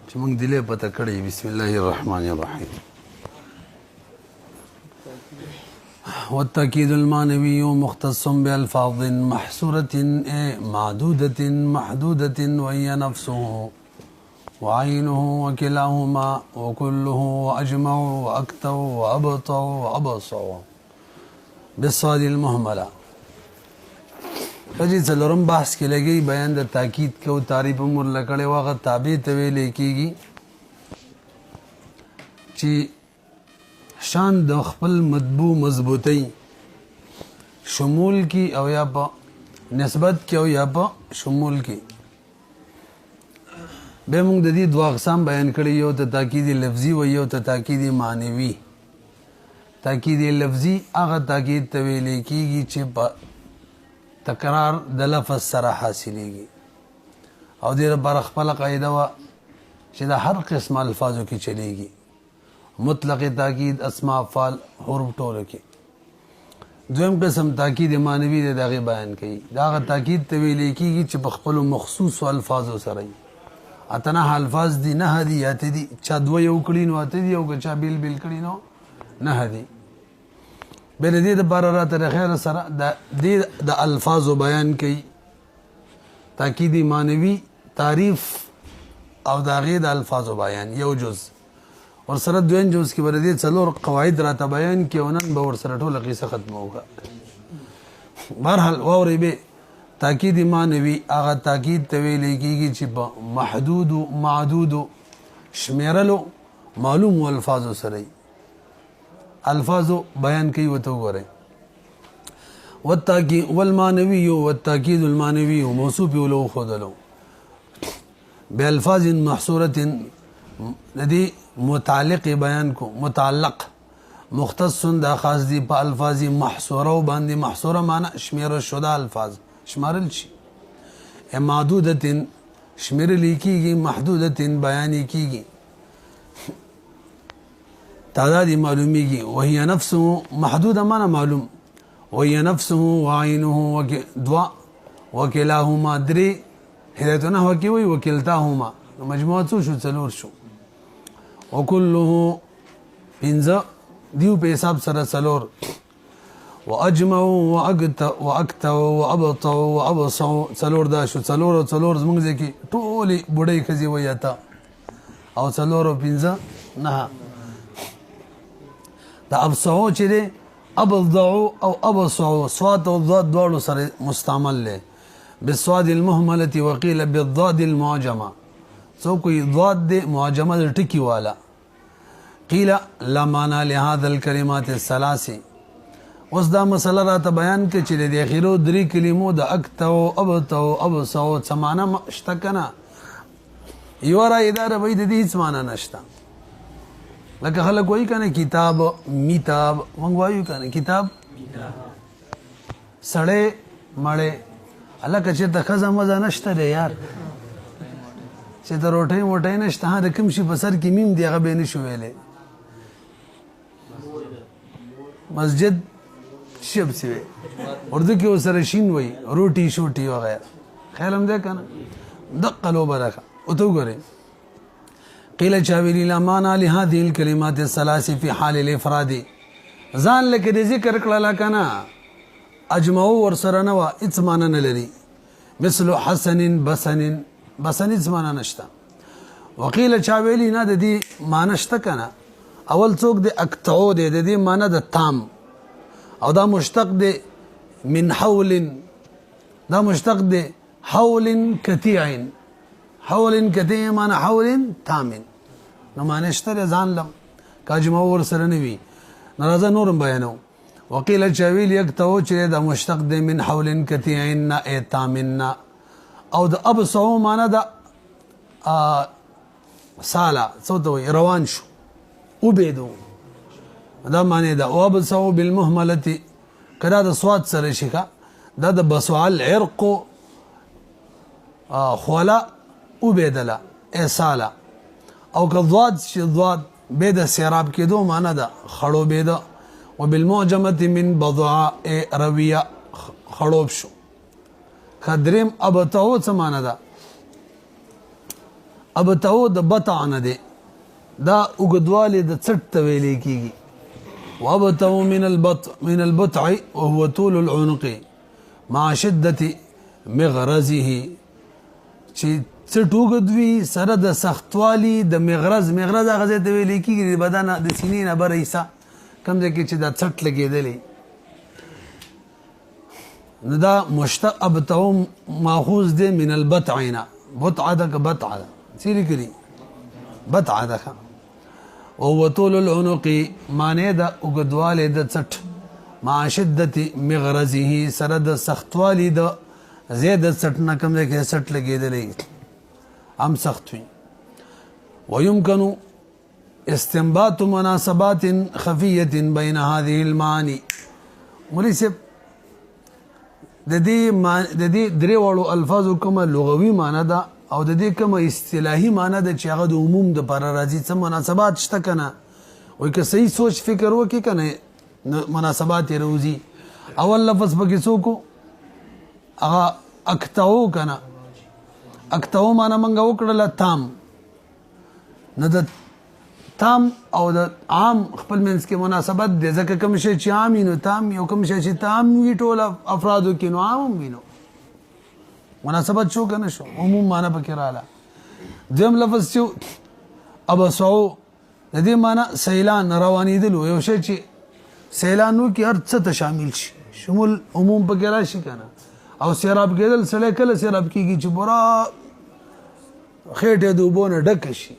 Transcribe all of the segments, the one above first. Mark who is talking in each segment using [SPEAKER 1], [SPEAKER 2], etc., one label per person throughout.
[SPEAKER 1] چې موږ دلې پته کړی. بسم الله الرحمن الرحیم. والتأكيد المعنوي مختص بألفاظ محصورة معدودة محدودة وهي نفسه وعينه وكلاهما وكله وأجمع وأكتر وأبطع وأبصع بالصاد المهملة. فجي څلورم بحث کې لګي بیان د تاکید کو تعریف امور لکړې واغه تابع ته ویل کېږي چې شان د خپل مطبوع مضبوطی شمول کی او یا په نسبت کې او یا په شمول کې. به موږ د دې دوه اقسام بیان کړي، یو ته تاکید لفظي او یو ته تاکید معنوي. تاکید لفظي هغه تاکید ته ویل کېږي چې په تکرار د لفظ سره حاصلېږي او دې لپاره خپل قاعده وا چې د هر قسم الفاظو کې چلیږي. مطلق تاکید اسماء افعال حروف ټول کې. دویم قسم تاکید معنوي دی، دغه بیان کوي. دا تاکید ته ویل کېږي چې په خپل مخصوص الفاظو سره وي. اتنه الفاظ دي نه دي یا ته دي چا دوه یو کړي نو ته دي او چا بیل بیل کړي نو نه دي. بل دې د بار راته خیر سره د الفاظو بیان کوي. تاکید معنوي تعریف او د غیر د الفاظو بیان یو جز ور سره دوین جز کې ور دي څلور قواعد راته بیان کې ونن به ور سره ټول قصه ختمه وکړه. بهرحال ووري به تاکید معنوي هغه تاکید ته ویل کېږي چې په محدود او معدود شمیرلو معلوم الفاظو سره الفاظو بیان کوي. وته وګورئ والتاکید والمعنوي والتاکید المعنوي موصوف له خذلو بالفاظ محصوره ندي متعلق بیان کو. متعلق مختص دا خاص دي په الفاظ محصوره باندې. محصوره معنی شمیر شده الفاظ شمارل شي. معدوده شمیر لیکيږي، محدوده بیان کیږي، تعداد معلومیږي. وهي نفسه محدوده معنی معلوم. وهي نفسه وعينه دوا وكلاهما دري هدایتونه وکوي وکلتاهما مجموعه شو څلور شو. وكله پنځه دیو په حساب سره څلور. واجمعوا واكتوا وابطوا وابصوا څلور دا شو. څلور زمونږ ځکه ټولې بډای خزي ویاته او څلور پنځه نه. دا ابصعو چې دی ابضعو او ابصعو صوت او ضاد دواړو سره مستعمل له بالصاد المهمله وقيل بالضاد المعجمه. سو کوئی ضاد دی معجمه ټکی والا. قيل لا معنى لهذا الكلمات الثلاث. اوس دا مسله راته بیان کې چې د اخیرو درې کلمو د اکتو ابتو ابصعو څه معنی شته کنه. یو را اداره وې د دې هیڅ معنی نشته. لکه خلک وایي کنه کتاب میتاب موږ وایو کنه کتاب سړی مړی. هلکه چې د ښځه مزه نشته دی یار، چې د روټۍ موټۍ نشته، د کوم شي په سر کې میم دی هغه به یې نشو ویلی. مسجد شب سوی اردو کې ورسره شین وایي روټي شوټي وغیره. خیال هم دی که نه دقه لوبه ده. ورته وګورئ قيل چاویلی لا معنى لهذه الكلمات الثلاث في حال الافراد. ځان لکه د ذکر کړه کنه اجمعو ور سره نه وا هیڅ معنی نه لري. مثل حسن بسن هیڅ معنی نشته. وقيل چاویلی نه د دې معنی شته کنه. اول څوک د اکتعو د دې معنی د تام او دا مشتق د من حول. دا مشتق د حول کتیع. حول کته معنی حول تامن نو معنی شته ځان لم کاجمه ور سره نه وي. ناراضه نورم بیانو. وقيل چاویل یکتو چې د مشتق د من حول کتیعن تامن او د ابصو معنی د سالا څه وي روان شو وبېدو. دا معنی دا او ابصو بالمهمله کدا د صوت سره شيکا دا د بسوال عرق خولا وبېدله اصاله او که ضاد شي ضاد به د سیراب کېدو معنی ده خړو بېده. وبالمعجمه من بضع رویه خړوب شو. خدریم ابتو څه معنی ده ابتعو د بطع نه دی دا اوږدوالی د څټ ته ویلی کېږي وابتعو من البطع وهو طول العنق مع شدة مغرزه چې څټ اوږد وي سره د سختوالي د مغرز هغه ځای ته ویلی کېږي د بدن د سینې نه بره حصه کوم ځای کې چې دا څټ لګېدلی نو دا ابتعو ماخوذ دی من البطع نه بطعه ده که بطعه ده څه لیکلي بطعه ده وهو طول العنق معنی د اوږدوالی د څټ مع شدت مغرزه سره د سختوالی د ځای د څټ نه کوم ځای کې څټ لګېدلی هم سخت وي ويمكن استنباط مناسبات خفیة بین هذه المعانی مولوی صاحب د دې درې واړو الفاظو کومه لغوي معنی ده او د دې کومه اصطلاحي معنی ده چې هغه د عموم د پر راځي څه مناسبات شته کنه وای که صحیح سوچ فکر وکړي کنه مناسبات یې روزي اول لفظ پکې څوک هغه اکتاو کنه اکتاو معنی منګه وکړله تام نو د تام او د عام خپل منځ کې مناسبت دی ځکه کوم شی چې عام نو تام یو کوم شی چې تام وي ټول افرادو کې نو عام وي نو مناسبت شو کنه شو عموم معنی پکې رااله دویم لفظ چې ابصو د دې معنی سیلان روانېدل یو شی چې سیلانو کې هر څه ته شامل شي شمول عموم پکې راشي کنه او سیراب کېدل سړی کله سیراب کېږي چې پورا خېټه د اوبو نه ډکه شي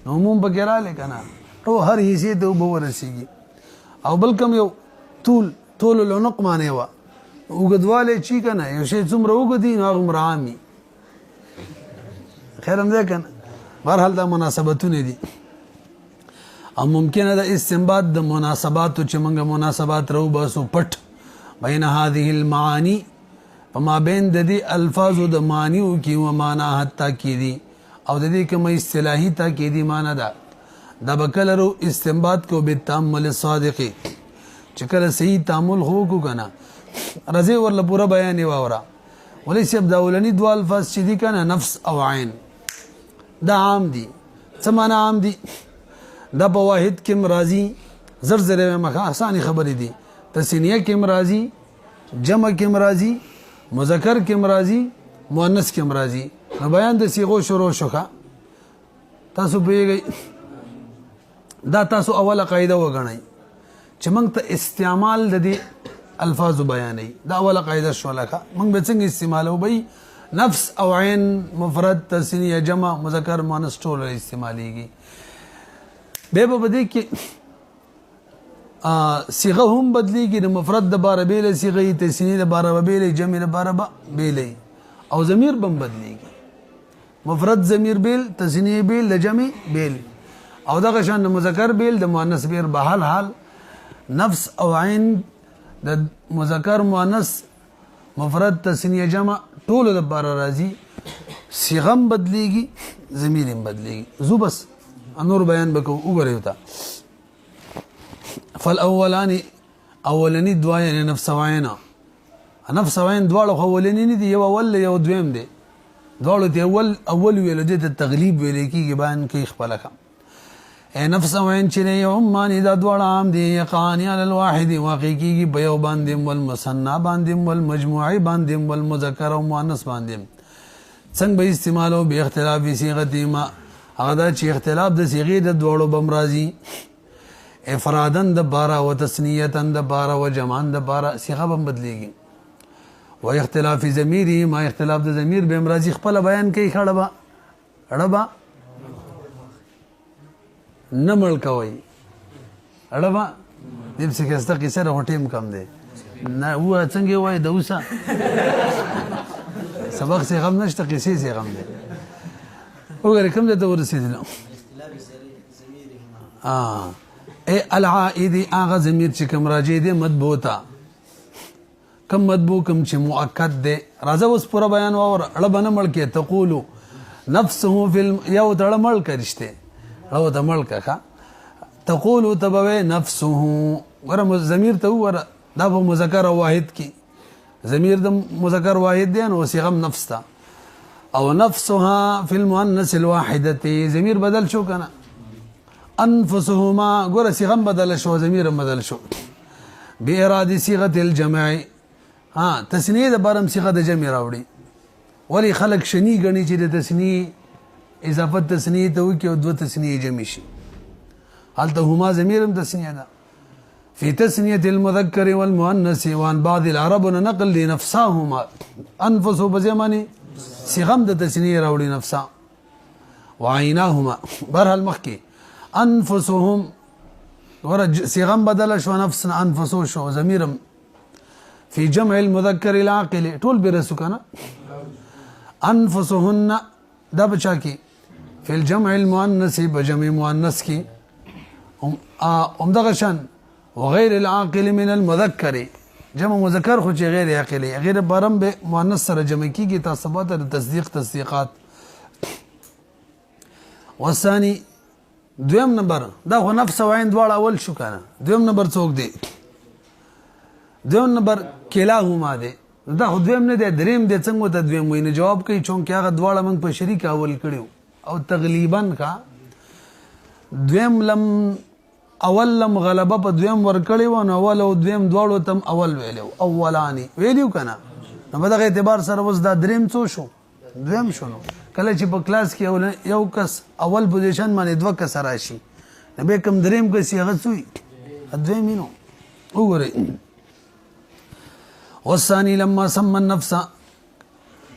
[SPEAKER 1] عموم پکې رااله کنه ټول هر حصے ته اوبه ورسیږي او بل کوم یو طول العنق معنی و اوږدوالی چې کنه یو شی څومره اوږد وي نو هغومره عام وي خیر هم دی کنه بهرحال دا مناسبتونه دي او ممکنه ده استنباط د مناسباتو چې موږ مناسبات راوباسو پټ بین هذه المعانی په مابین د دې الفاظو د معنیو کې و معناها تاکیدي او د دې کومه اصطلاحي تاکیدي معنی ده دا به کله رو استنباط کو بالتامل الصادق چې کله صحیح تامل خو کو کنه رضی ورله پورا بیان واورا ولې چې د اولنی دوه الفاظ چې دي کنه نفس او عین دا عام دي څه معنی عام دي دا په واحد کې مرضی زرزره مخه اساني خبرې دي تسنیه کې مرضی جمع کې مرضی مذکر کې مرضی مؤنث کې مرضی نو بیان د صيغو شروع شوخه تاسو پیږئ دا تاسو اوله قاعده وګڼئ چې موږ ته استعمال د دې الفاظ بیانې دا اوله قاعده شو لکه موږ به څنګه استعمالو به نفس او عین مفرد تسنیه جمع مذکر مؤنث ټول استعماليږي به دې کې صيغه هم بدليږي د مفرد د باره بیل صيغه تسنیه د باره بیل جمع د باره بیل او ضمیر بم بدليږي مفرد ضمیر بیل تسنیه بیل د جمع بیل او دغه شان مذکر بیل د مؤنث بیل به حال نفس او عین د مذکر مؤنث مفرد تسنیه جمع ټول د بار راځي صيغه بدليږي ضمیر هم بدليږي زو بس انور بیان بکو وګورئ تا فالاولان اولنی دوا یعنی نفس او عین دواړه اولنی نه دي یو اول یو دویم دي دواړه دی اول ویل دي ته تغلیب ویل کیږي بیان کې خپل کا نفس او عین چې یو معنی دا دواړه عام دي یقانی علی الواحد واقع کیږي په یو باندې والمثنى باندې والمجموعي باندې والمذکر او مؤنث باندې څنګه به استعمالو به اختلاف صيغه ما هغه دا چې اختلاف د صيغې د دوړو بمرازي افرادن د بارا او تسنیتن د بارا او جمعن د بارا صيغه بم بدليږي و اختلاف ضميري ما اختلاف د ضمیر بمرازي خپل بیان کوي خړبا اړبا نمل کوي اړبا دې څه کېسته کیسه راټیم کم دی نه و څنګه وای دوسا سبق څه غم نشته کیسې څه غم دی وګوره کوم ته ورسېدل اي العائد اغه ضمیر چې کوم راځي دي مطبوعه کم مطبوع کم چې مؤکد دی راځه اوس پورا بیان اور اړبنه مړ کې تقول نفسه فی یو تړ مړ کرشته او د ملک کا تقول تبوي نفسه ور ضمیر ته ور دا په مذکر واحد کې ضمیر د مذکر واحد دی نو صيغه نفس تا او نفسها في المؤنث الواحدة ضمیر بدل شو کنه انفسهما ګوره صيغه بدل شو ضمیر بدل شو بإرادة صيغه الجمع تسنیه د بارم صيغه د جمع راوړي ولی خلق شنی غني چې د تسنیه اضافه تسنیه ته وکي او دو تسنیه جمع شي حالته هما ضمیر تسنیه ده في تسنية المذكر والمؤنث وعن بعض العرب نقل لنفسهما انفسه بزماني صيغه د تسنیه راوړي نفسا وعيناهما برهل مخکي انفسهم ورج صيغه بدل شو نفس انفسو شو ضمیر في جمع المذكر العاقل طول برسو کنه انفسهن دا بچا کی في الجمع المؤنث بجمع مؤنث کی دغشن وغير العاقل من المذكر جمع مذکر خو چې غیر عاقلی غیر برم به مؤنث سره جمع کیږي تاسبات د تصدیقات والثاني دویم نمبر دا خو نفس او عین دواړه اول شو کنه دویم نمبر څوک دی دویم نمبر کلاهما دی دا خو دویم نه دی دریم دی څنګه ته دویم ویني جواب کوي چونکه هغه دواړه موږ په شریک اول کړیو او تقریبا کا دویم لم اول لم غلبه په دویم ور کړیو نو اول او دویم دواړو تم اول ویلو اولانی ویلو کنه نو په دغه اعتبار سره اوس دا دریم څو شو دویم شو نو کله چې په کلاس کې یو کس اول پوزیشن باندې دوه کس راشي نو به کوم دریم کس هغه څوی دویم نو وګورئ والثاني لما سمى النفس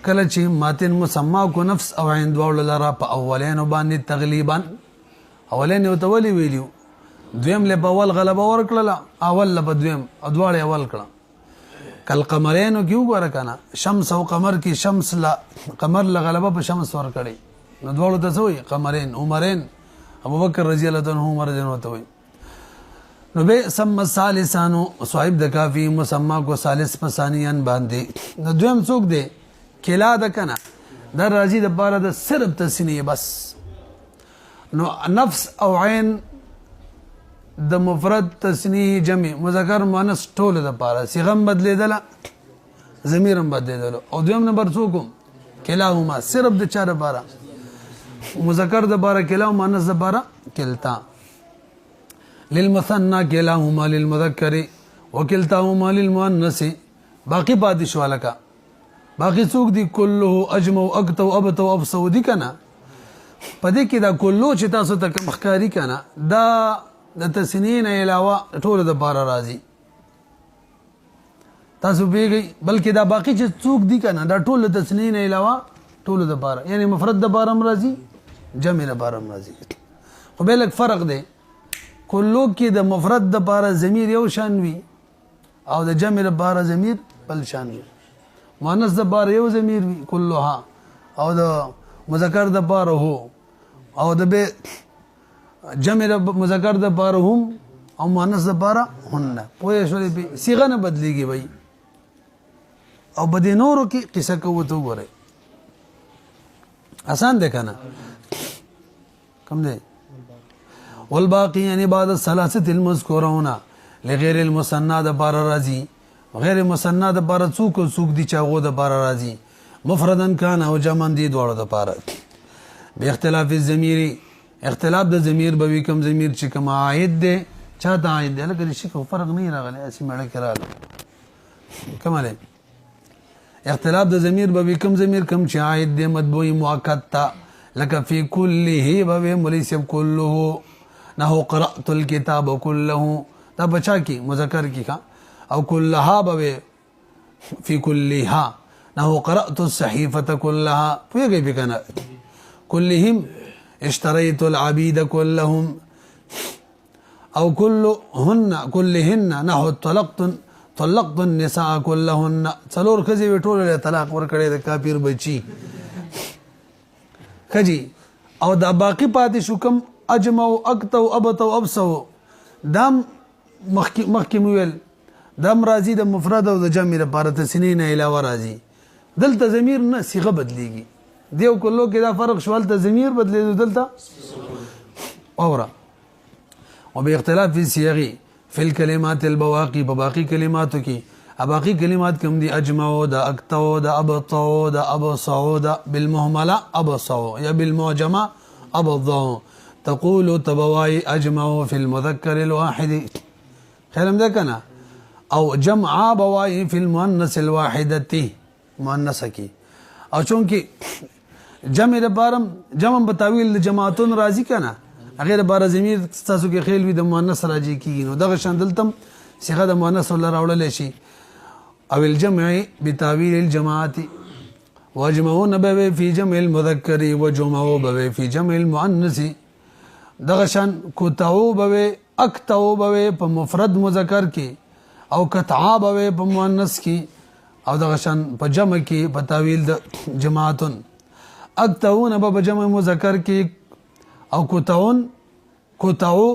[SPEAKER 1] کله چې ماتن مسما کو نفس او عین دواړو لرا په اولین باندې تغلیبا اولین او تولی ویلو دویم له اول غلبه ورکړه اول له دویم ادواړ اول کړه کل قمرین کیو ګور کنه شمس او قمر کی شمس لا قمر له غلبه په شمس ور کړي نو دواړو ته وي قمرین عمرین ابو بکر رضی الله عنه عمر جن وته وي نو به سم ثالثانو صاحب د کافی مسما کو ثالث پسانیان باندې نو دویم څوک دی کلا د کنه در راضی د بار د صرف تسنیه بس نو نفس او عین د مفرد تسنیه جمع مذکر مؤنث ټول د پاره صيغه بدلیدله ضمیر بدلیدله او دویم نمبر څوک کلاهما صرف د چاره باره مذکر د باره کلا مؤنث د باره کلتا للمثنى كلاهما للمذكر وكلتاهما للمؤنث باقي پاتې شو لکه باقي څوک دي كله اجمع اكتو ابتو ابسو دي کنه پدې کې دا کلو چې تاسو ته مخکاری کنه دا د تسنین علاوه ټول د بار راځي تاسو بیګي بلکې دا باقي چې څوک دي کنه دا ټول د تسنین علاوه ټول د بار یعنی مفرد د بارم راځي جمع د بارم راځي خو به لک فرق دی کلو کې د مفرد د بار ضمیر یو شان وي او د جمع د بار ضمیر بل شان وي مؤنث د بار یو ضمیر وي کلها او د مذکر د بار هو او د به جمع د مذکر د بار هم او مؤنث د بار هن پوهې شولې به صيغه نه بدليږي وای او بده نورو کې قصه کوته وره آسان ده کنه کم ده والباقي يعني بعد الثلاثه المذكورون لغير المثنى د بار راضي غیر مثنى د بار څوک دي چاغو د بار راضي مفردن کان او جمع دي دوړو د بار به اختلاف الضمير اختلاف د ضمیر به وی کم ضمیر چې کم عائد ده چاته عائد ده لکه شي کو فرق نه راغلی اسی مړه کړه کماله اختلاف د ضمیر به وی کم ضمیر کم چې عائد ده مطبوعی مؤکد تا لکه فی کله به ملیسب كله نه قرات الكتاب كله دا بچا کی مذکر کی کا او كلها به فی كلها نه قرات الصحيفه كلها پیږي بکنه كلهم اشتريت العبيد كلهم او كلهن نحو طلقت النساء كلهن څلور خزي وټول طلاق ور کړي د کافر بچي خجي او دا باقی پاتې شو کوم اجمع او اكتو ابتو ابسو دم مخکې ویل دم راځي د مفرد او د جمع لپاره تسنین علاوه راځي دلته ضمیر نه صيغه بدليږي دیو کلو کې دا فرق شوال ته ضمیر بدلې دلته اورا وباختلاف في الصيغ في الكلمات البواقي بباقي كلماتو کې باقي کلمات کوم دي اجمعو دا اکتو دا ابطو دا ابصعو دا بالمهمله ابصعو یا بالمعجمه ابضعو تقول تبواي اجمعو في المذكر الواحد خیرم ده کنه او جمع بواي في المؤنث الواحدة مؤنث کی او چونکه جمع ربارم جمع بتاویل جماعتون راضی کنه غیر بار ضمیر تاسو کې خیل وي د مؤنث راځي کیږي نو دغه شان دلتم صيغه د مؤنث ول راوړل شي او الجمع بتاويل الجماعات واجمعون به في جمع المذكر وجمعوا به في جمع المؤنث دغه شان کوتاو به اکتاو به په مفرد مذکر کې او قطعا به په مؤنث کې او دغه شان په جمع کې په تاویل د جماعتون اکتاون به جمع مذکر کې او کوتاو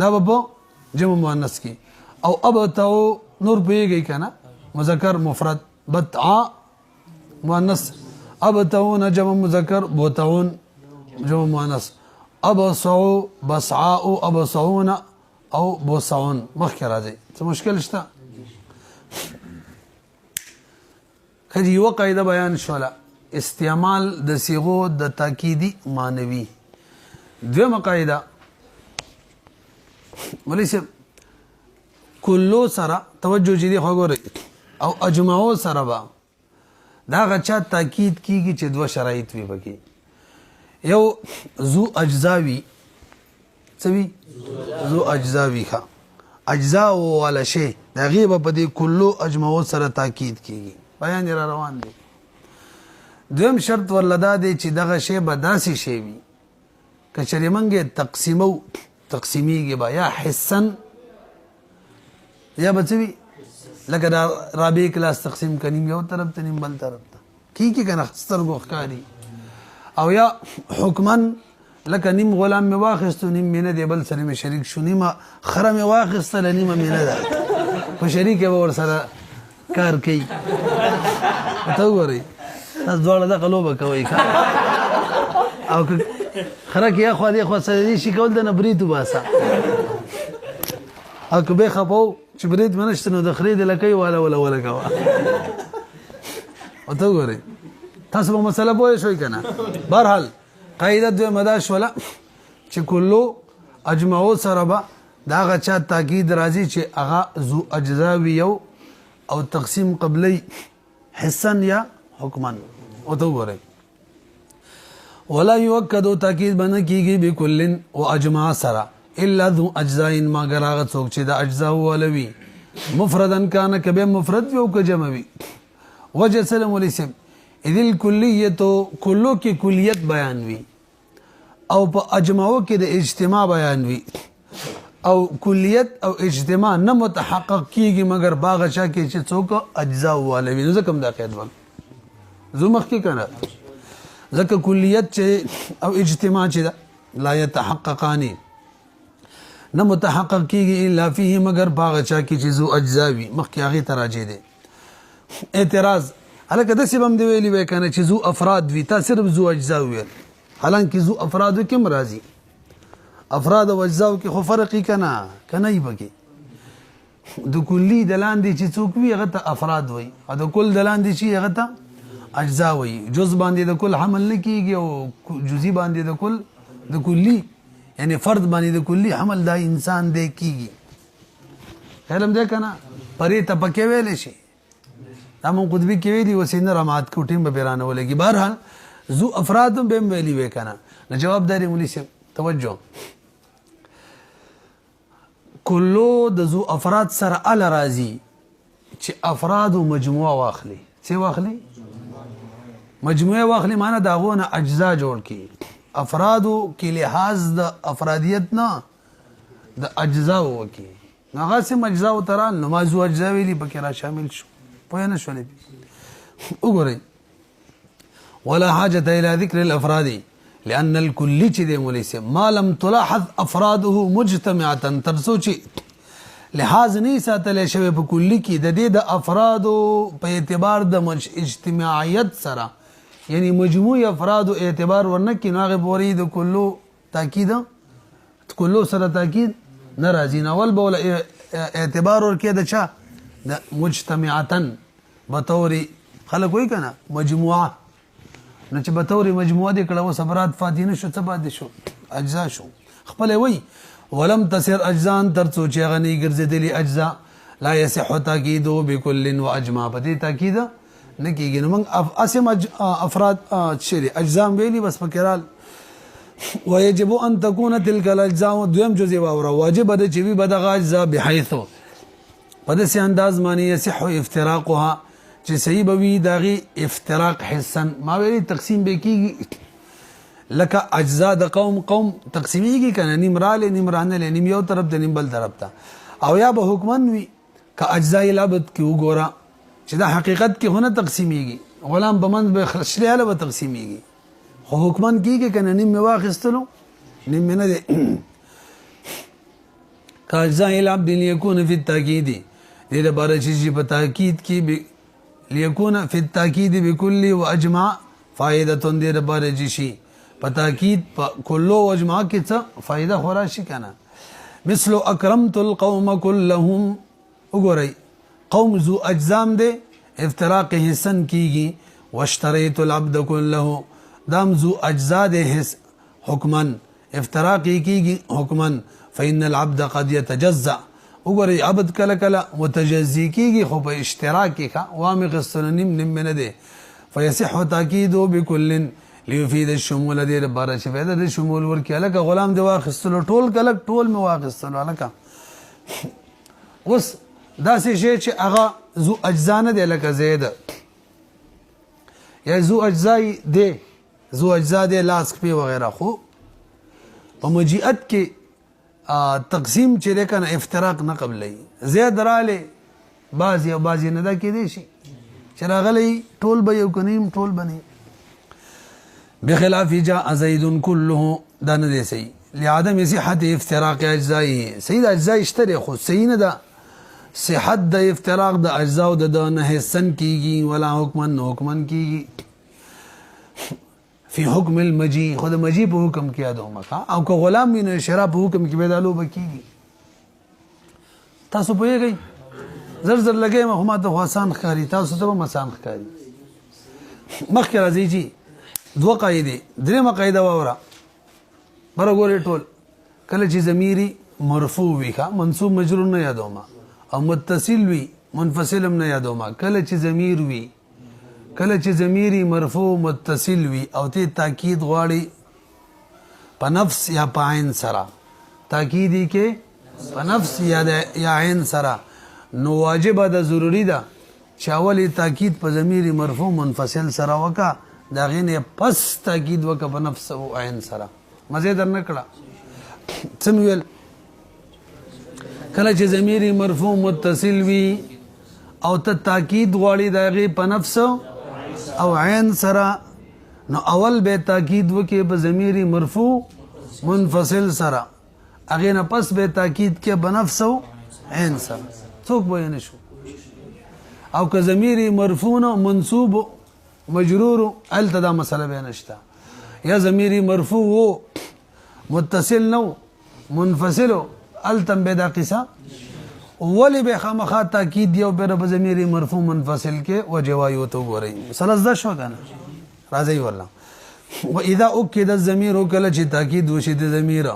[SPEAKER 1] دا به جمع مؤنث کې او ابتاو نور پیږي کنه مذکر مفرد بتع مؤنث ابتاون جمع مذکر بوتاون جمع مؤنث ابصعو بصعاء ابصعون او بوصعون مخکې راځي څه مشکل شته کله یو قاعده بیان شوله استعمال د صيغو د تاکیدی مانوي دویمه قاعده ولې کلو سره توجه جدي وګورئ او اجمعو سره با دا غچا تاکید کیږي چې دوه شرایط وي پکې یو ذو اجزاوي څه ذو اجزاوي ښه اجزا ولا شی دا غیبه په دې کلو اجمعو سره تاکید کیږي بیان را روان دي دویم شرط ولدا دی چې دغه شی به داسې شی وي کچری منګه تقسیمیږي با یا حسن یا بچوي لکه دا رابع کلاس تقسیم کنیم یو طرف ته نیم بل طرف ته کی کنه سترګو ښکاری او یا حکمن لکه نیم غلام می واخستو نیم مینه دی بل سره می شریک شو نیمه خره می واخسته نیمه مینه ده په شریک به ور سره کار کوي ته وګورئ تاسو دواړه د قلوبه کوي او خره کې خو دې خو سره شي کول د نبریتو باسا او که به خپو چې برید منشت نو د خرید لکې ولا کوا او ته وګورئ تاسو په مسله پوه شئ کنه بهرحال قاعده دوی مداش ولا چې کلو اجمعو سره به دا غچا تاکید راځي چې هغه ذو اجزاوی یو او تقسیم قبلی حسن یا حکمن او ته وګورئ ولا يؤكد تاکید باندې کیږي بكل واجمع سره الا ذو اجزاء ما غراغه څوک چې د اجزاء ولوي مفردا كان کبه مفرد او کجمع وي وجه سلام الاسم اذ الكليه كلو کې کلیت بیان وي او په اجمعو کې د اجتماع بیان وي او کلیت او اجتماع نه متحقق کیږي مگر باغ چا کې چې څوک اجزاء ولوي نو کوم دا قید وکړه زو مخ کې کنه ځکه کلیت چې او اجتماع چې لا يتحققان نه متحقق کیږي الا فيه مگر باغ چا کې چې زو اجزاوي مخکې هغه تراجه دي اعتراض هلکه د سبم دی ویلی وای کنه چې زو افراد وي تا صرف زو اجزا ویل حالانکه زو افراد کوم راځي افراد او اجزا کې خو فرق کنه ای بګي د کلی دلاندې چې څوک وي هغه ته افراد وي او د کل دلاندې چې هغه ته اجزا وي جز باندې د کل حمل نه کیږي او جزئی باندې د کل د کلی یعنی فرد باندې د کلی حمل دا انسان دی کیږي علم دې کنه پرې ته پکې ویل شي دا مون قطبی کې ویلي وسینه رمات کو ټیم به بیرانه ولګي بهرحال ذو افراد به ویلي وې کنه نو جواب داري مولي سي توجه کلو د ذو افراد سره ال راضي چې افراد مجموعه واخلي څه واخلي مجموعه واخلي معنی داغونه اجزا جوړ کی افرادو کې لحاظ د افرادیت نه د اجزا وکي هغه سم اجزا او تران نماز او اجزا ویلي پکې را شامل شو پوه نه شولې وګورئ ولا حاجه الى ذكر الافراد لان الكل چې د مولسه ما لم تلاحظ افراده مجتمعه ترسو چې لحاظ نه ساتل شوی په کلی کې د دې د افرادو په اعتبار د اجتماعیت سره یعنی مجموعي افراد او اعتبار ورنه کې ناغه بوري د کلو تاکید کلو سره تاکید ناراضي ناول بول اعتبار ورکې د چا مجتمعتن بطور خلق وی کنه مجموعه نو چې بطور مجموعه دې کړه و صبرات فاتینه شو څه باندې شو اجزا شو خپل وی ولم تصر اجزان تر څو چې غني ګرځېدلی اجزا لا يصح تاکیدو بكل واجمع پدې تاکید نه کیږي نو موږ اسم افراد شری اجزام ویلي بس فکرال ويجب ان تكون تلك الاجزاء دویم جزء واجب ده چې وي بدغه اجزاء بحيث په داسې انداز باندې يصح افتراقها چې صحیح به وي دغه افتراق حسن ما ویلي تقسیم به کیږي لکه اجزاء د قوم تقسیمیږي کنه نیمراله نیمرانه نیم یو طرف ته نیم بل طرف ته او یا به حکمن وي که اجزاء العبد کې وګوره چې دا حقیقت کې هونه تقسیمیږي غلام بمند به خرشلیاله به تقسیمیږي خو حکمن کیږي کنه نیم واخستلو نیم نه دي که اجزاء العبد ليكون في التاكيد دې لپاره چې په تاکید کې ليكون في التاكيد بكل واجمع فائده دې لپاره چې شي په تاکید کلو واجمع کې څه فائدہ خورا شي کنه مثل اکرمت القوم كلهم وګورئ قوم ذو اجزام دے افتراق حسن کیگی واشتریت العبد كله دام ذو اجزا دے حکمن افتراقی کیگی حکمن فإن العبد قد يتجزأ وګورئ عبد کله کله متجزی کیگی خو په اشتراک کې وامه غسننم نم نه دے فيصح تاکیدو بكل ليفيد الشمول دې لپاره چې فائدہ د شمول ورکړي لکه غلام دی واخستلو ټول کله ټول می واخستلو لکه اوس داسې شی چې هغه ذو اجزا نه دی لکه زید یا ذو اجزا دی لاس په وغیرہ خو په مجیت کې تقسیم چې لکنه افتراق نه قبلې زید رااله بعضی او بعضی نه دا کې دي شي چې راغلی ټول به یو کنیم ټول بني بخلاف جاء زید كله دا نه دی صحیح لعدم صحت افتراق اجزائه سید اجزاء اشتري خو صحیح نه ده صحت د افتراق د اجزاء د نه حسن کیږي ولا حکمن کیږي فی حکم المجی خود مجی په حکم کې یادو مکا او که غلام ویني شراب په حکم کې بدالو بکیږي تاسو پوهیږئ زر لګي ما ته آسان ښکاری تاسو ته هم آسان ښکاری مخکې راځي جی دوه قاعده درېمه قاعده وره برګوري ټول کله چې ضمیری مرفوع وي ښا منصوب مجرور نه یادوما او متصل وي منفصل هم نه یادوما کله چې ضمیر وي کله چې ضمیری مرفوع متصل وي او ته تاکید غواړي په نفس یا په عین سره تاکیدی کې په نفس یا عین سره نو واجب ده ضروری ده چې اولی تاکید په ضمیری مرفوع منفصل سره وکا دا غینه پس تاکید وکا په نفس او عین سره مزه در نه کړه څنګه کله چې ضمیری مرفوع متصل وي او ته تاکید غواړي دغه په نفس او عین سره نو اول به تاکید وکي په ضمیری مرفوع منفصل سره اغه نه پس به تاکید کې بنفس او عین سره څوک به نه شو او که ضمیری مرفوع منصوب مجرور التدا مساله به نشتا یا ضمیری مرفوع متصل نو منفصل التم به دا قصه ولی به خامخا تاکید یو پر په ضمیر مرفوع منفصل کې وجوایو تو غوري مثلا ز شو کنه راځي والله واذا اكد الضمير کله چې تاکید وشي د ضمیر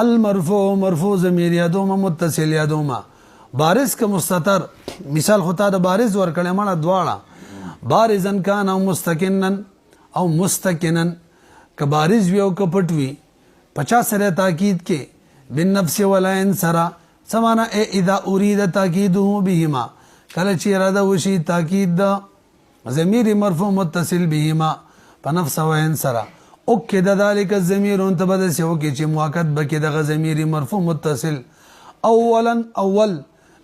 [SPEAKER 1] المرفوع مرفوع ضمیر یادوما متصل یادوما بارز که مستتر مثال خطا د بارز ور کړه مړه دواړه بارزن کان او مستقنن او مستقنن که بارز وی او کپټوي 50 سره تاکید کې بالنفس والعين سرا سمانا اذا اريد تاكيده بهما کله چې اراده وشي تاکید د ضمیر مرفوع متصل بهما په نفس او عین سرا او کده ذلك الضمير انت بد سو کې چې موقت بکې د ضمیر مرفوع متصل اول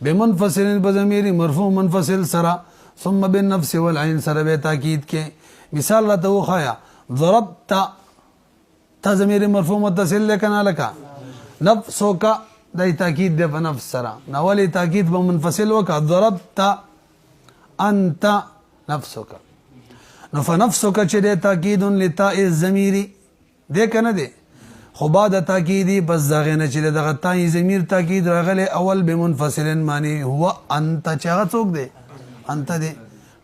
[SPEAKER 1] بمنفصل بضمیر مرفوع منفصل سرا ثم بالنفس والعين سرا به تاکید کې مثال را ته خایا ضربت تا ضمیر مرفوع متصل لکنا لکا نفسك دای تاکید ده په نفس سره نو تاکید به منفصل وک ضربت انت نفسك نو فنفسك چې ده تاکید لتاء الضمير ده کنه ده خو بعد تاکیدی پس دغه نه چې دغه تای ضمیر تاکید راغلی اول به منفصل معنی هو انت چې هغه څوک دی انت دی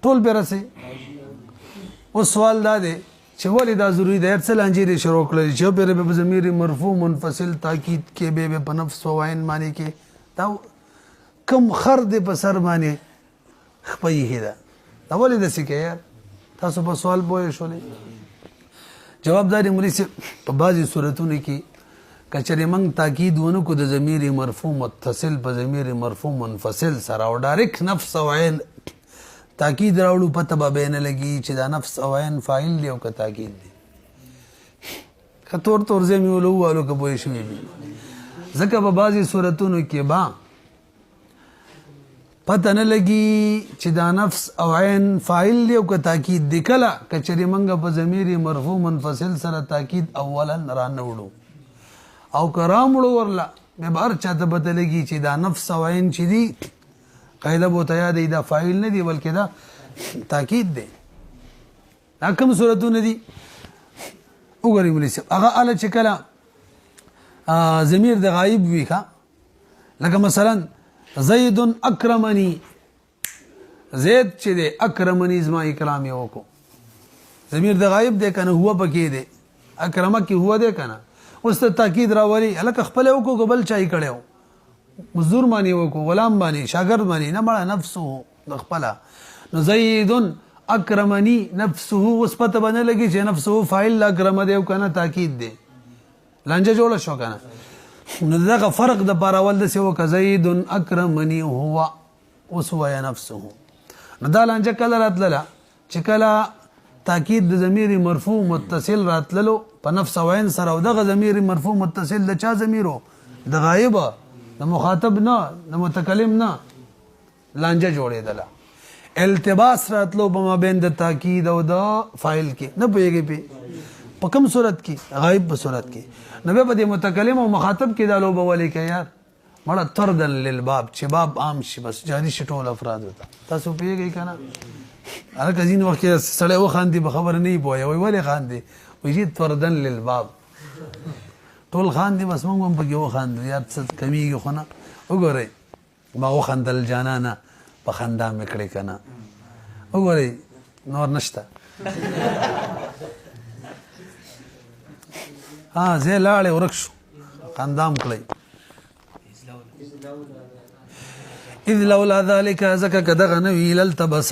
[SPEAKER 1] ټول به رسي. اوس سوال دا دی چې ولې دا ضروري دی څه لانجې شروع کړل چې به ضمیر مرفوع منفصل تاکید کې به په نفس و عین معنی کې دا کم خر دی په سر باندې خپې ده دا ولې داسې کوي یار تاسو په سوال پوه شولې جواب داري مولوي صاحب په بعضې صورتونو کې که چېرې موږ تاکید ونه کړو د ضمیر مرفوع متصل په ضمیر مرفوع منفصل سره او ډایرکټ نفس او عین تاکید راوړو پته به بیا نه لګي چې دا نفس او عین فاعل دی او که تاکید دی که تور ځای مې ول ووالو که پوه شوي وي ځکه په بعضې صورتونو کې به پته نه لګي چې دا نفس او عین فاعل دی او که تاکید دی کله که چېرې موږ په ضمیر مرفوع منفصل سره تاکید اولا را نه وړو او که رامړو ورله بیا به هر چاته پته لګي چې دا نفس او عین چې دي قاعده به ورته یادوي دا فاعل نه دی بلکې دا تاکید دی. دا کوم صورتونه دي وګورئ مولوي صاحب هغه هله چې کله ضمیر د غایب وي ښه لکه مثلا زید اکرمنی زید چې دی اکرمنی زما اکرام یې وکړو ضمیر د غایب دی که نه هو پکې دی اکرمه کې هو دی که نه اوس ته تاکید راولي هلکه خپله وکړو که بل چا یې کړی و مزدور باندې وکړو غلام باندې شاګرد باندې نه مړه نفسه د خپله نو زید اکرمنی نفسه اوس پته به نه لګي چې نفسه فاعل اکرمه دی او که نه تاکید دی لانجه جوړه شو که نه نو دغه فرق د پاره اول داسې وکړه زید اکرمنی هو اوس ووایه نفسه نو دا لانجه کله راتلله چې کله تاکید د ضمیر مرفوع متصل راتللو په نفس او عین سره او دغه ضمیر مرفوع متصل د چا ضمیرو د غایبه د مخاطب نه د متکلم نه لانجه جوړېدله التباس راتلو په مابین د تاکید او د فاعل کې نه پوهېږي په کوم صورت کې غایب په صورت کې نو بیا په دې متکلم او مخاطب کې دا لوبه ولې کوي یار مړه طردن للباب چې باب عام شي بس جاري شي ټول افرادو ته تاسو پوهېږئ که نه هلکه ځینې وخت کې سړی وخاندي په خبره نه وي پوهی وایي ولې خاندي وایي چې طردن للباب ټول خاندي بس موږ هم پکې وخاندو یار څه کمیږي خو نه وګورئ ما وخندل جانانه په خندا مې کړې که نه وګورئ نور نشته زه لاړې ورک شو خندام کړئ اذ لولا ذلك ځکه که دغه نه وي للتبس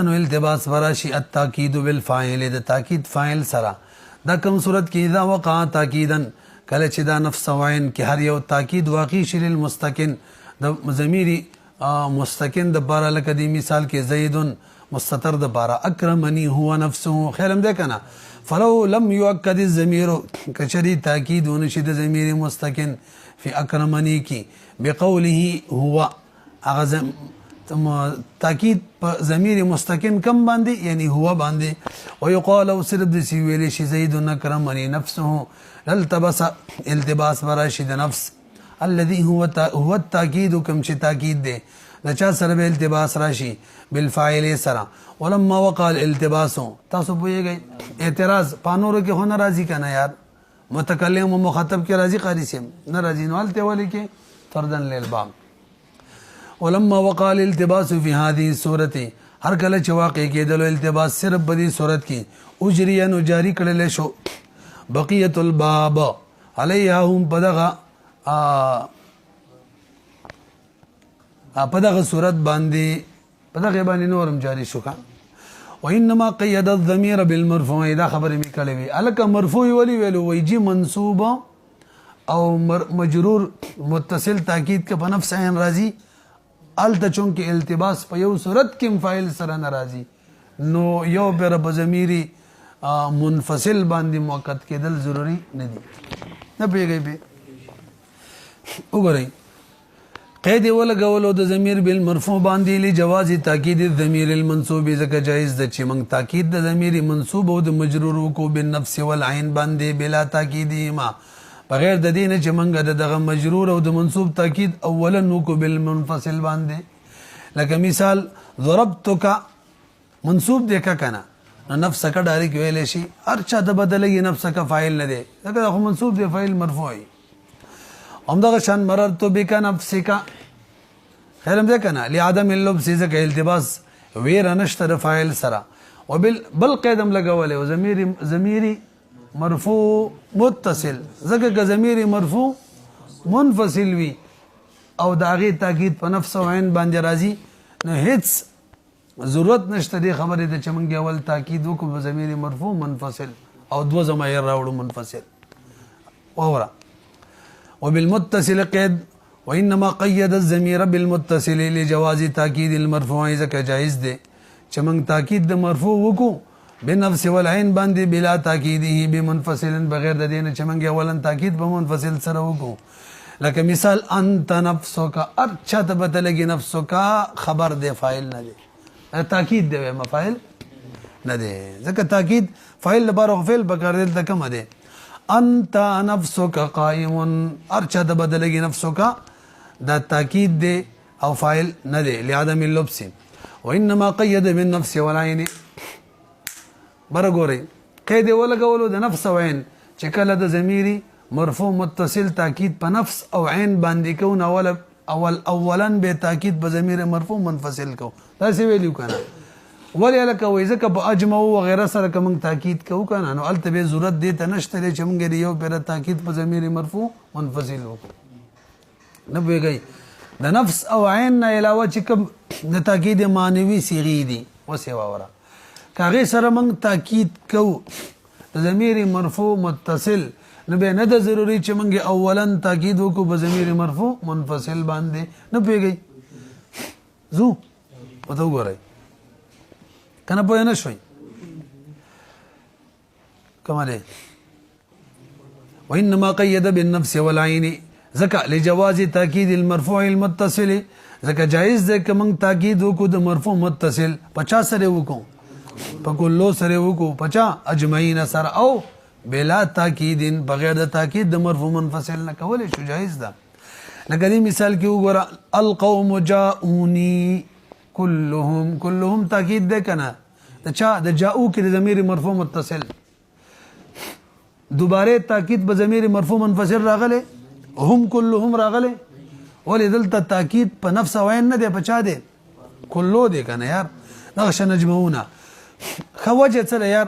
[SPEAKER 1] نو التباس براشي التاکید بالفاعل د تاکید فاعل سره دا کوم صورت کې اذا وقع تاکیدا کله چې دا نفس او عین کې هر یو تاکید واقع شي للمستکن د ضمیر مستکن د باره لکه دی مثال کې زید مستتر د باره اکرمنی هو نفسه خیرم ده کنه فلو لم يؤكد الضمير کچری تاکید ونشي د ضمیر مستکن فی اکرمنی کی بقوله هو اغه تاکید په ضمیر مستکن کم باندې یعنی هو باندې او یقال او صرف د سی ویل شي زید اکرمنی نفسه للتبس التباس براشد نفس الذي هو التاکید کم چې تاکید ده د چا سره به التباس راشي بالفاعل سره ولما وقع الالتباس تاسو پوهیږئ اعتراض پانورو کې هو ناراضي کنه یار متکلم و مخاطب کې راضي قاری سیم ناراضي نو الته ولي کې فردن للباب ولما وقع الالتباس في هذه الصوره هر کله چې واقع کېدل التباس صرف بدی صورت کې اجریا نو جاری کړل شو بقيه الباب عليهم بدغه په دغه صورت باندې په دغه باندې نورم جاری شو کا وانما قيد الضمير بالمرفوع دا خبره می کړې وی الکه مرفوع ولی ویلو ویجی منصوب او مجرور متصل تاکید کې په نفس عین راضی الته چون کې التباس په یو صورت کې فاعل سره ناراضي نو یو پر په ضمیر منفصل باندې موقت کېدل ضروری نه دي نه پیږي به وګورئ قید ولګولو د ضمیر بالمرفوع باندې لجواز تاکید الضمیر المنصوب ځکه جایز ده چې موږ تاکید د ضمیر منصوب او د مجرور کو بالنفس والعين باندې بلا تاکیدهما بغیر د دې نه چې موږ دغه مجرور او د منصوب تاکید اولا نو کو بالمنفصل باندې لکه مثال ضربتک منصوب دی که کنه نفس کا ډایرک ویل شي هر چا ته بدلږي نفس کا فاعل نه دی دا خو منصوب دی فاعل مرفوع همدغه شان مررت بک نفسک خیر هم ده کنه لعدم اللبس ځکه التباس ویر نشته فاعل سره وبال قیدم لګولې او ضمیر مرفوع متصل ځکه که ضمیر مرفوع منفصل وي او د هغې تاکید په نفس او عین باندې راځي نو هیڅ ضرورت نشته دې خبرې ته چې موږ اول تاکید وکړو په ضمیر مرفوع منفصل او دوه ضمایر راوړو منفصل واوره وبالمتصل قید وانما قید الضمیر بالمتصل لجواز تاکید المرفوع ځکه جایز دی چې موږ تاکید د مرفوع وکړو بنفس والعين باندې بلا تاکیده بمنفصل بغیر د دې نه چې موږ اولا تاکید په منفصل سره وکړو لکه مثال انت نفسک ارچا ته بدلږي نفسک خبر دی فاعل نه دی تاکید دی مفاعل نه دی ځکه تاکید فاعل لپاره فعل بکار دلته کوم دی انت نفسک قائم ارچا ته بدلږي نفسک دا تاکید دی او فاعل نه دی لعدم اللبس وانما قید بالنفس والعين برګوري قید ولګولو د نفس او عین چې کله د ضمیری مرفوع متصل تاکید په نفس او عین باندې کو نو اولا به تاکید په ضمیر مرفوع منفصل کو دا څه ویلو کنه ولی لکه وای ځکه په اجمع او غیره سره کوم تاکید کو کنه نو الته به ضرورت دی ته نشته چې موږ یو پر تاکید په ضمیر مرفوع منفصل وکړو نه ویږي د نفس او عین نه علاوه چې کوم د تاکید معنوي صيغه دي وسه وره کاغه سره موږ تاکید کو د ضمیر مرفوع متصل نو به نه د ضروري چې موږ اولا تاکید وکړو په ضمیر مرفوع منفصل باندې نه پیږي زو پته وګورئ کنه پوه نه شوي کومه وانما قید بالنفس والعين ذکا لجواز تاکید المرفوع المتصل ذکا جائز ده که موږ تاکید وکړو د مرفوع متصل 50 سره وکړو په کلو سره وکړو 50 اجمعین سره او بلا تاکید بغیر د تاکید د مرفوع منفصل نه کولای شو جایز ده لکه دې مثال کې وګوره القوم جاءوني كلهم تاکید ده کنه د چا د جاءو کې د ضمیر مرفوع متصل دوباره تاکید په ضمیر مرفوع منفصل راغله هم كلهم راغله ولې دلته تاکید په نفس او عین نه دی په چا دی کلو دی کنه یار نغش نجمونه خوجه سره یار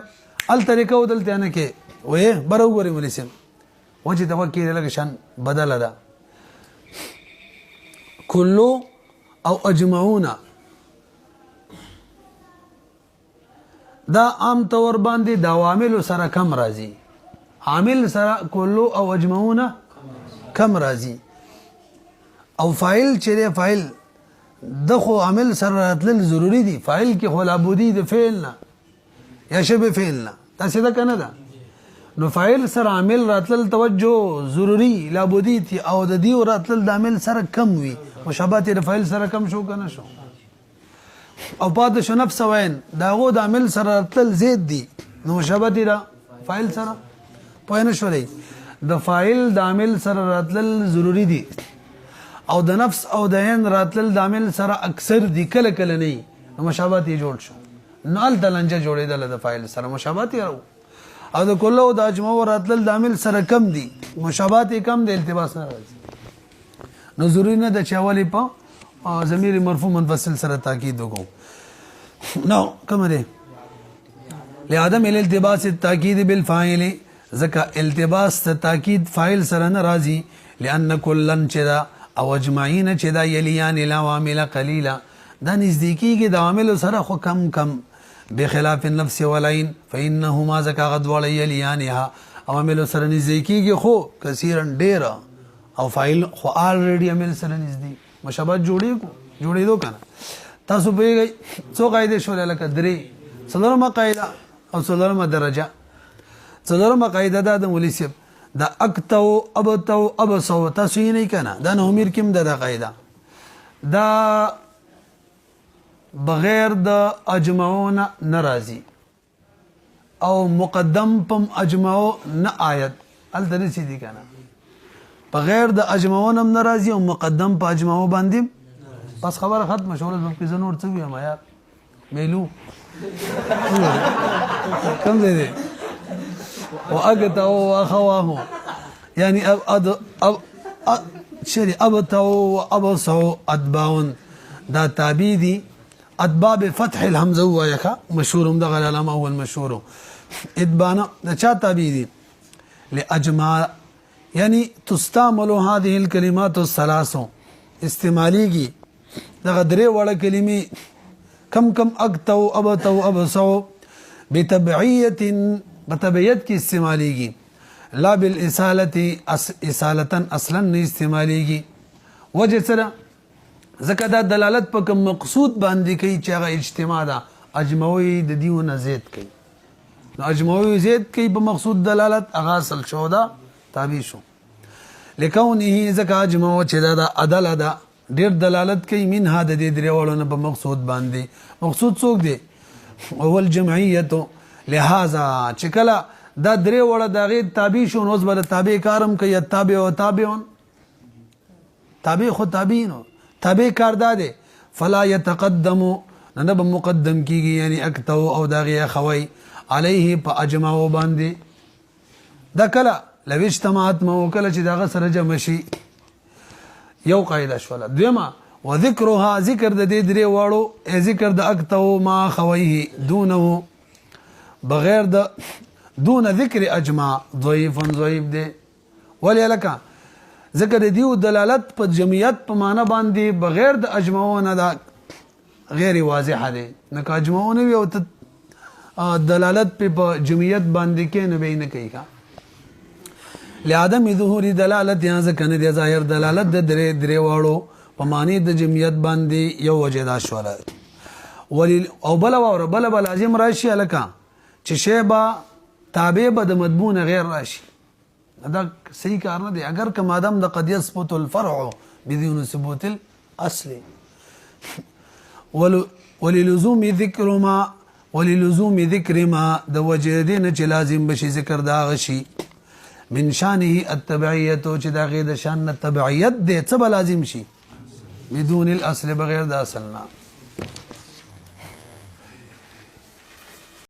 [SPEAKER 1] ال طریقه ودلته نه کې وې برو غوري مليسم وجه دا کې لګ شان بدل ده كلو او اجمعون دا عام طور باندې د عوامل سره کم راځي عامل سره كلو او اجمعون کم راځي او فاعل چې فاعل د خو عامل سره راتل ضروری دي فاعل کې خو لابودي د فعل نه یا شبه فعل نه تاسو دا کنه ده نو فاعل سره عامل راتل توجه ضروری لابودي تي او د دې راتل د عامل سره کم وي مشابهت د فاعل سره کم شو کنه شو او پاد شو نفس وین داغو د عامل سره راتل زید دي نو مشابهت د فاعل سره پوه نه شولې د فاعل د عامل سره راتل ضروری دي او د نفس او د عین راتل د عامل سره اکثر دي کله کله نه نو مشابهت یې جوړ شو نو ال دلنجه جوړېدل د فاعل سره مشابهت یې او د کله او د اجمع راتل د عامل سره کم دي مشابهت کم د التباس نه راځي نو ضروري نه د چاولي په ضمیر مرفوع منفصل سره تاکید وکړو نو کوم دی لعدم الالتباس التاکید بالفاعل ذکا التباس تاکید فاعل سره نه راځي لان کلن چدا او اجمعین چدا یلیان العوامل قلیلا دا نزدیکیږي د عامل سره خو کم بخلاف النفس والعين فانهما ذکا غد یلیانها عامل سره نزدیکیږي خو کثیرا ډیر او فاعل خو الریډي عامل سره نزدیک مشابهت جوړېدو کنه تاسو به څو قاعده شول لکه درې څلورمه قاعده او څلورمه درجه څلورمه قاعده د مولوی دا اکتو ابتو ابسو تاسو یې نه کنه دا نو امیر کوم دا قاعده دا بغیر د اجمعون ناراضي او مقدم پم اجمعو نه آیت ال درې دي کنه بغیر د اجمعون هم ناراضي او مقدم په اجمعو باندې بس خبره ختم شول په زنور څه ویم یار میلو کم ځای دی واقته واخواه یعنی ابته وابصه اتباع دا تابع دي اتباع بفتح الحمزه وياك مشهور دغه علامه هو المشهور اتبانا دا چا تابع دي لاجماع يعني تستعمل هذه الكلمات الثلاث استعماليږي دغه درې وړه کلمې کم اقتو ابتو ابصو بتبعیت بتبعیت کی استعماليږي لا بالاسالة اسالة اصلا نه استعماليږي وجه سره ځکه دا دلالت په کوم مقصود باندې کوي چې هغه اجتماع ده اجموي د دیونه زید کوي نو اجموي زید کوي په مقصود دلالت هغه اصل شو ده تابع شو لکونه ځکه اجمو چې دا عدل ده ډیر دلالت کوي من هدا د درې وړو نه په مقصود باندې مقصود څوک دی اول جمعیت لہذا چې کله دا درې وړه دغه تابع شو نو زبر تابع کارم کوي تابع او تابعون تابع خو تابعینو تابع کار داده فلا يتقدم نه به مقدم کیږي یعنی اکتو او دغه خوي عليه په اجماع باندې دا کله لو اجتماعت مو کله چې دغه سره جمع شي یو قاعده شوله دویمه وذكرها ذکر د دې درې واړو ذکر د اکتو ما خويه دونه بغیر د دون ذکر اجماع ضعیف دی ولی لکه ذکر دیو دلالت په جمعیت په معنا باندې بغیر د اجماعونه دا غیر واضح دی نه که اجماعونه وي او دلالت په جمعیت باندې کې نه بینه کوي لعدم ظهور دلالت یا ځکه نه دی ظاهر دلالت د درې واړو په معنی د جمعیت باندې یو وجه دا شوله ولی او بل لازم راشي لکه چې شی با تابع به د مضمون غیر راشي دا صحیح کار نه دی اگر که مادام د قد يثبت الفرع بدون ثبوت الاصل وللزوم ذکر ما د وجه دین چې لازم بشي ذکر دا غشي من شانه التبعیت چې دا غیر د شان تبعیت دی څه لازم شي بدون الاصل بغیر د اصلنا